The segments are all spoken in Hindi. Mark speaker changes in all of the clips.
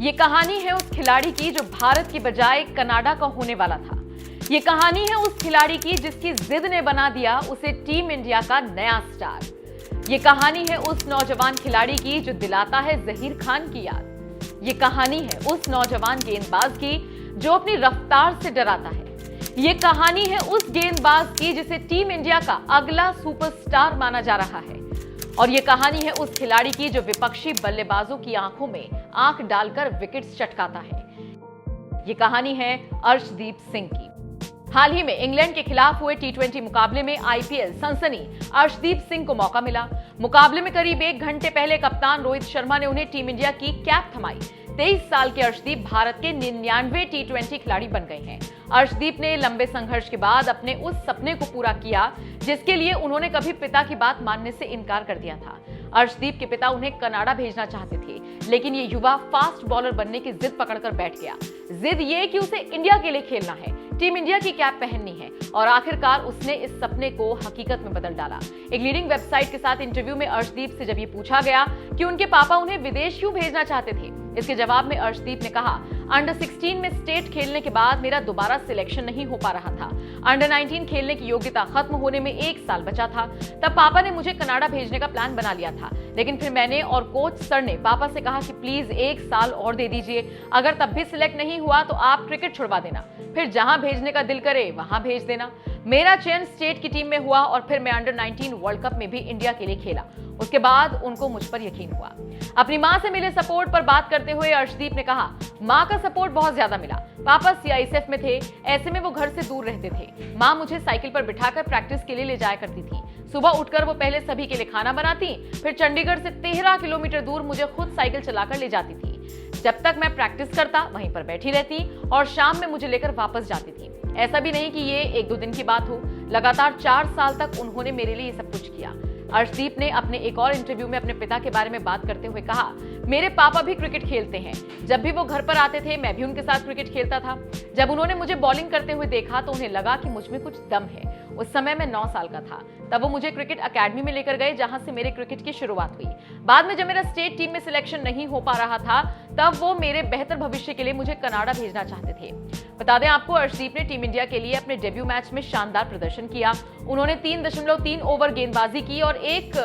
Speaker 1: ये कहानी है उस खिलाड़ी की जो भारत की बजाय कनाडा का होने वाला था। ये कहानी है उस खिलाड़ी की जिसकी जिद ने बना दिया उसे टीम इंडिया का नया स्टार। ये कहानी है उस नौजवान खिलाड़ी की जो दिलाता है जहीर खान की याद। ये कहानी है उस नौजवान गेंदबाज की जो अपनी रफ्तार से डराता है। ये कहानी है उस गेंदबाज की जिसे टीम इंडिया का अगला सुपरस्टार माना जा रहा है। और ये कहानी है उस खिलाड़ी की जो विपक्षी बल्लेबाजों की आंखों में आंख डालकर विकेट्स चटकाता है। ये कहानी है अर्शदीप सिंह की। हाल ही में इंग्लैंड के खिलाफ हुए टी20 मुकाबले में आईपीएल सनसनी अर्शदीप सिंह को मौका मिला। मुकाबले में करीब 1 घंटे पहले कप्तान रोहित शर्मा ने उन्हें टीम इंडिया की कैप थमाई। 23 साल के अर्शदीप भारत के 99वें टी20 खिलाड़ी बन गए हैं। अर्शदीप ने लंबे संघर्ष के बाद अपने उस सपने को पूरा किया जिसके लिए उन्होंने कभी पिता की बात मानने से इनकार कर दिया था। अर्शदीप के पिता उन्हें कनाडा भेजना चाहते थे, लेकिन ये युवा फास्ट बॉलर बनने की जिद पकड़कर बैठ गया। जिद ये कि उसे इंडिया के लिए खेलना है, टीम इंडिया की कैप पहननी है, और आखिरकार उसने इस सपने को हकीकत में बदल डाला। एक लीडिंग वेबसाइट के साथ इंटरव्यू में अर्शदीप से जब ये पूछा गया कि उनके पापा उन्हें विदेश क्यों भेजना चाहते थे, इसके जवाब में अर्शदीप ने कहा, अंडर 16 में स्टेट खेलने के बाद मेरा दोबारा सिलेक्शन नहीं हो पा रहा था। अंडर 19 खेलने की योग्यता खत्म होने में 1 साल बचा था। तब पापा ने मुझे कनाडा भेजने का प्लान बना लिया था, लेकिन फिर मैंने और कोच सर ने पापा से कहा कि प्लीज 1 साल और दे दीजिए, अगर तब भी सिलेक्ट नहीं हुआ तो आप क्रिकेट छुड़वा देना, फिर जहां भेजने का दिल करे वहां भेज देना। मेरा चयन स्टेट की टीम में हुआ और फिर मैं अंडर 19 वर्ल्ड कप में भी इंडिया के लिए खेला। उसके बाद उनको मुझ पर यकीन हुआ। अपनी मां से मिले सपोर्ट पर बात करते हुए अर्शदीप ने कहा, मां का सपोर्ट बहुत ज्यादा मिला। पापा सीआईएसएफ में थे, ऐसे में वो घर से दूर रहते थे। मां मुझे साइकिल पर बिठाकर प्रैक्टिस के लिए ले जाया करती थी। सुबह उठकर वो पहले सभी के लिए खाना बनाती, फिर चंडीगढ़ से 13 किलोमीटर दूर मुझे खुद साइकिल चलाकर ले जाती थी। जब तक मैं प्रैक्टिस करता वहीं पर बैठी रहती और शाम में मुझे लेकर वापस जाती थी। ऐसा भी नहीं कि ये 1-2 दिन की बात हो, लगातार 4 साल तक उन्होंने मेरे लिए सब कुछ किया। अर्शदीप ने अपने एक और इंटरव्यू में अपने पिता के बारे में बात करते हुए कहा, मेरे पापा भी क्रिकेट खेलते हैं। जब भी वो घर पर आते थे मैं भी उनके साथ क्रिकेट खेलता था। जब उन्होंने मुझे बॉलिंग करते हुए देखा तो उन्हें लगा कि मुझ में कुछ दम है। उस समय मैं 9 साल का था। तब वो मुझे क्रिकेट अकेडमी में लेकर गए जहां से मेरे क्रिकेट की शुरुआत हुई। बाद में जब मेरा स्टेट टीम में सिलेक्शन नहीं हो पा रहा था तब वो मेरे बेहतर भविष्य के लिए मुझे कनाडा भेजना चाहते थे। बता दें आपको, अर्शदीप ने टीम इंडिया के लिए अपने डेब्यू मैच में शानदार प्रदर्शन किया। उन्होंने 3.3 ओवर गेंदबाजी की और एक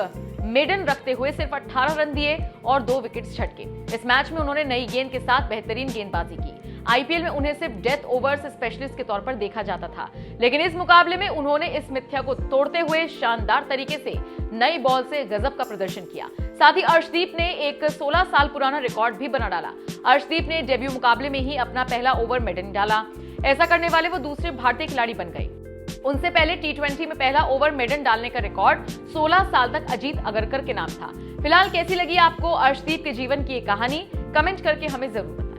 Speaker 1: मेडन रखते हुए सिर्फ 18 रन दिए और 2 विकेट्स झटके। इस मैच में उन्होंने नई गेंद के साथ बेहतरीन गेंदबाजी की। आईपीएल में उन्हें सिर्फ डेथ ओवर्स स्पेशलिस्ट के तौर पर देखा जाता था, लेकिन इस मुकाबले में उन्होंने इस मिथ्या को तोड़ते हुए शानदार तरीके से नई बॉल से गजब का प्रदर्शन किया। साथ ही अर्शदीप ने एक 16 साल पुराना रिकॉर्ड भी बना डाला। अर्शदीप ने डेब्यू मुकाबले में ही अपना पहला ओवर मेडन डाला। ऐसा करने वाले वो दूसरे भारतीय खिलाड़ी बन गए। उनसे पहले टी20 में पहला ओवर मेडन डालने का रिकॉर्ड 16 साल तक अजीत अगरकर के नाम था। फिलहाल कैसी लगी आपको अर्शदीप के जीवन की ये कहानी? कमेंट करके हमें जरूर बताएं।